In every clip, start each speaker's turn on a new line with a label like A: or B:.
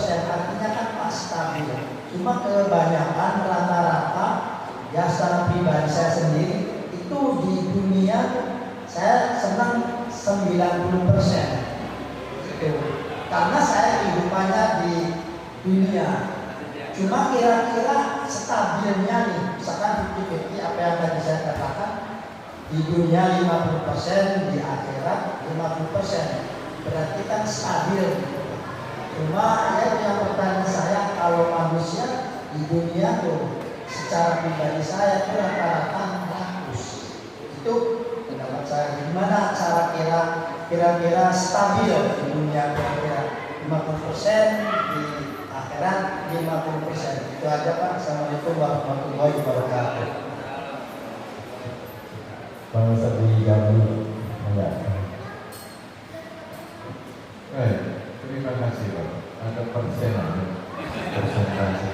A: artinya kan pas stabil. Cuma kebanyakan rata-rata ya secara pribadi saya sendiri itu di dunia saya senang 90%. Gitu. Karena saya kehidupannya di dunia. Cuma kira-kira stabilnya nih, misalkan 50-50 apa yang tadi saya katakan, di dunia 50%, di akhirat 50%. Berarti kan stabil. Cuma ya yang pertanyaan saya, kalau manusia di dunia tuh secara pribadi saya itu rata-rata 100. Itu pendapat saya. Gimana cara kira-kira stabil di dunia, kira-kira 50%, di akhirat 50%. Itu aja Pak. Assalamualaikum warahmatullahi wabarakatuh.
B: Bang Ustaz digabung enggak?
C: Terima kasih Pak. Ada persentase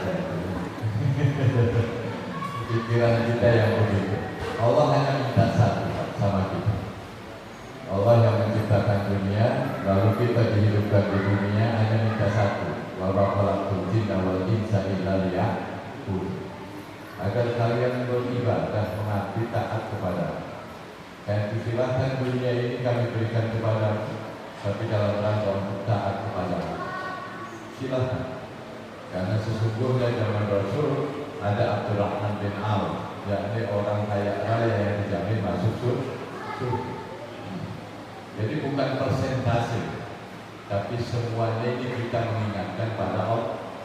C: pikiran kita yang begitu. Allah hanya minta satu sama kita. Allah yang menciptakan dunia, lalu kita dihidupkan di dunia hanya minta satu. Wa khalaqtul jinna wal insa illa liya'budun. Agar kalian beribadah, mengabdi, taat kepada. Dan silahkan dunia ini kami berikan kepada, tapi dalam rangka untuk taat kepada. Silahkan. Karena sesungguhnya zaman Rasul ada Abdurrahman bin Auf, yakni orang kaya raya yang dijamin masuk surga. Jadi bukan persentase, tapi semuanya ini kita mengingatkan pada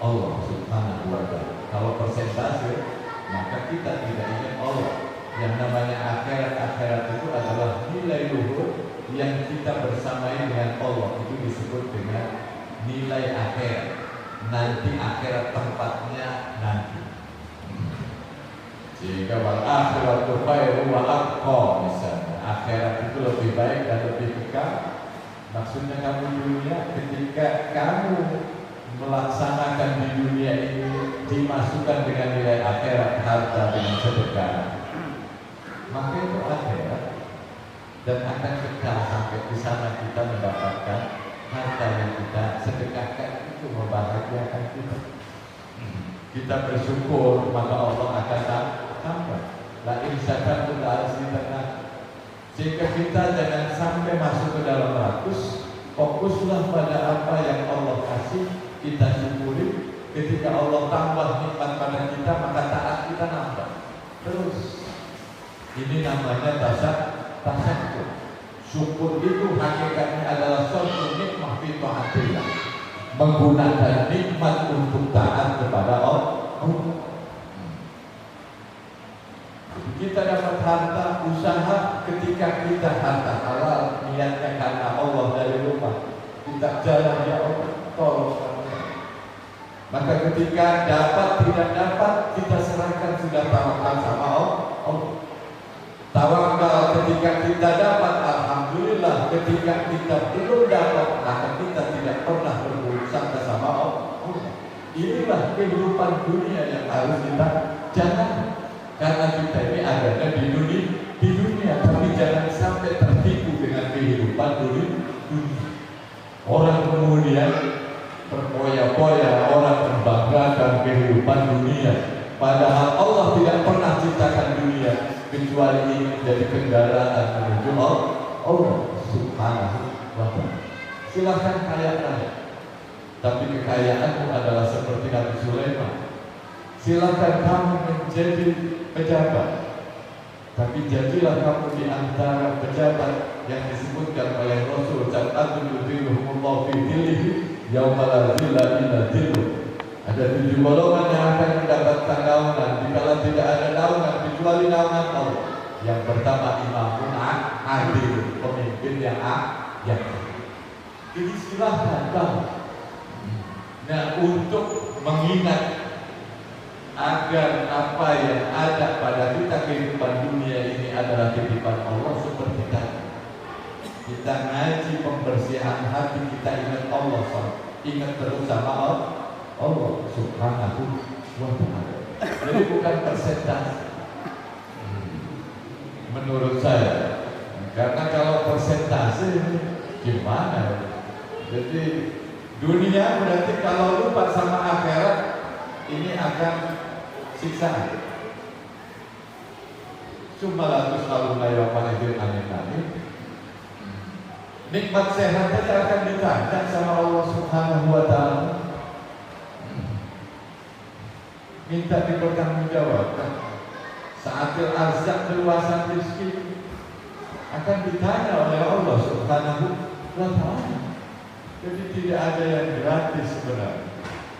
C: Allah Subhanahu wa Ta'ala. Kalau persentase, maka kita tidak ingat Allah. Yang namanya akhirat itu adalah nilai luhur yang kita bersamai dengan Allah. Itu disebut dengan nilai akhirat. Nanti akhirat tempatnya nanti. Jika wal akhiratu khairu wa abqa, misalnya akhirat itu lebih baik dan lebih kekal. Maksudnya kamu dunia, ketika kamu melaksanakan di dunia ini dimasukkan dengan nilai akhirat, harta dengan sedekah, maka itu akhirat dan akan kekal sampai di sana kita mendapatkan harta yang kita sedekahkan. Itu membahagiakan kita. Kita bersyukur, maka Allah akan tambah. La in syakartum la azidannakum. Jika kita jangan sampai masuk ke dalam ratus, fokuslah pada apa yang Allah kasih, kita syukuri. Ketika Allah tambah nikmat pada kita, maka taat kita nambah terus. Ini namanya tasyakkur. Syukur itu hakikatnya adalah suatu nikmat fi taatillah, menggunakan nikmat untuk taat kepada Allah. Kita dapat harta, usaha, ketika kita harta halal, niatnya karena Allah dari rumah, kita jalan, ya Allah, tolong kami. Maka ketika dapat tidak dapat, kita serahkan, sudah tawakal sama Allah. Tawakal ketika kita dapat, alhamdulillah. Ketika kita belum dapat, maka kita tidak pernah berburuk sangka sama Allah. Inilah kehidupan dunia yang harus kita jalani. Karena kita ini adanya di dunia, tapi jangan sampai tertipu dengan kehidupan dunia. Orang kemudian terpoya-poya, orang membanggakan kehidupan dunia, padahal Allah tidak pernah ciptakan dunia kecuali ini menjadi kendaraan menuju Allah Subhanahu wa Ta'ala. Silahkan kaya raya, tapi kekayaanmu adalah seperti Nabi Sulaiman. Silahkan kamu menjadi pejabat, tapi jadilah kamu di antara pejabat yang disebutkan oleh Rasul, "Jannatun yudhilluhumullahu fi dhillihi yauma la dhilla illa dhilluh." Ada 7 golongan yang akan mendapatkan naungan dikala tidak ada naungan kecuali naungan Allah. Yang pertama, imamun adil, pemimpin yang adil. Ini silahkan kamu. Nah, untuk mengingat agar apa yang ada pada kita kehidupan dunia ini adalah kehidupan Allah, seperti tadi kita ngaji pembersihan hati, kita ingat Allah, ingat terus sama Allah Subhanahu wa Ta'ala. Jadi bukan persentase menurut saya, karena kalau persentase gimana? Jadi Dunia berarti kalau lupa sama akhirat, ini akan siksaan. Cuma lalu selalu layapan itu amin. Nikmat sehat saja akan ditanya sama Allah Subhanahu wa Ta'ala. Minta dipertanggungjawabkan. Saatil arzak, keluasan rezeki akan ditanya oleh Allah Subhanahu wa Ta'ala. Jadi tidak ada yang gratis sebenarnya.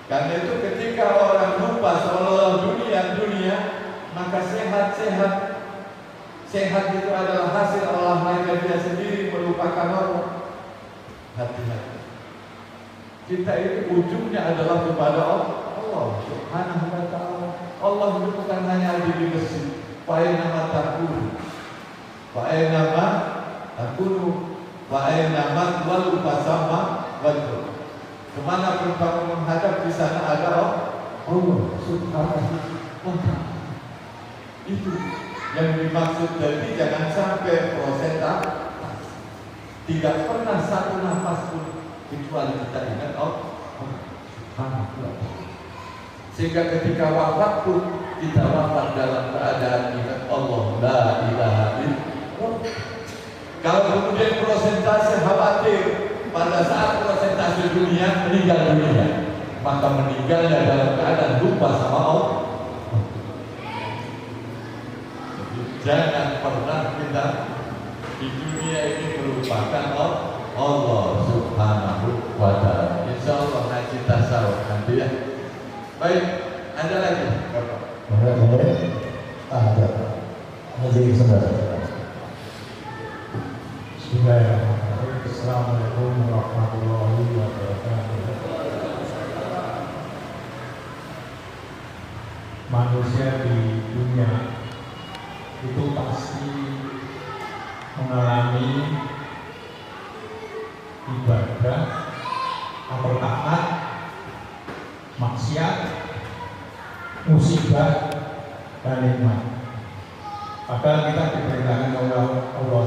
C: Karena itu ketika orang lupa seolah-olah dunia, maka sehat itu adalah hasil olahraga dia sendiri, melupakan Allah. Hati-hati. Kita ini ujungnya adalah kepada Allah Subhanahu wa Ta'ala. Allah itu bukan hanya ada di masjid. Fa'inama takunu, fa'inama takunu, fa'inama walu fasama wajhu. Kemanapun kamu menghadap, di sana ada Allah Subhanahu wa Ta'ala. Itu yang dimaksud. Jadi jangan sampai prosentase. Tidak pernah satu nafas pun kecuali kita ingat Allah Subhanahu wa Ta'ala. Sehingga ketika wafat pun kita wafat dalam keadaan ingat Allah, la ilaha illallah. Kalau kemudian prosentase khawatir pada saat prosentase dunia meninggal dunia, maka meninggalnya dalam keadaan lupa sama Allah. Jangan pernah kita di dunia ini melupakan Allah Subhanahu wa Ta'ala. Insya Allah ngaji tasawuf nanti ya. Baik, ada lagi Bapak?
B: Ada. Jadi sebentar.
D: Bismillahirrahmanirrahim. Assalamualaikum warahmatullahi wabarakatuh. Manusia di dunia itu pasti mengalami ibadah atau taat, maksiat, musibah, dan nikmat. Padahal kita diperintahkan oleh Allah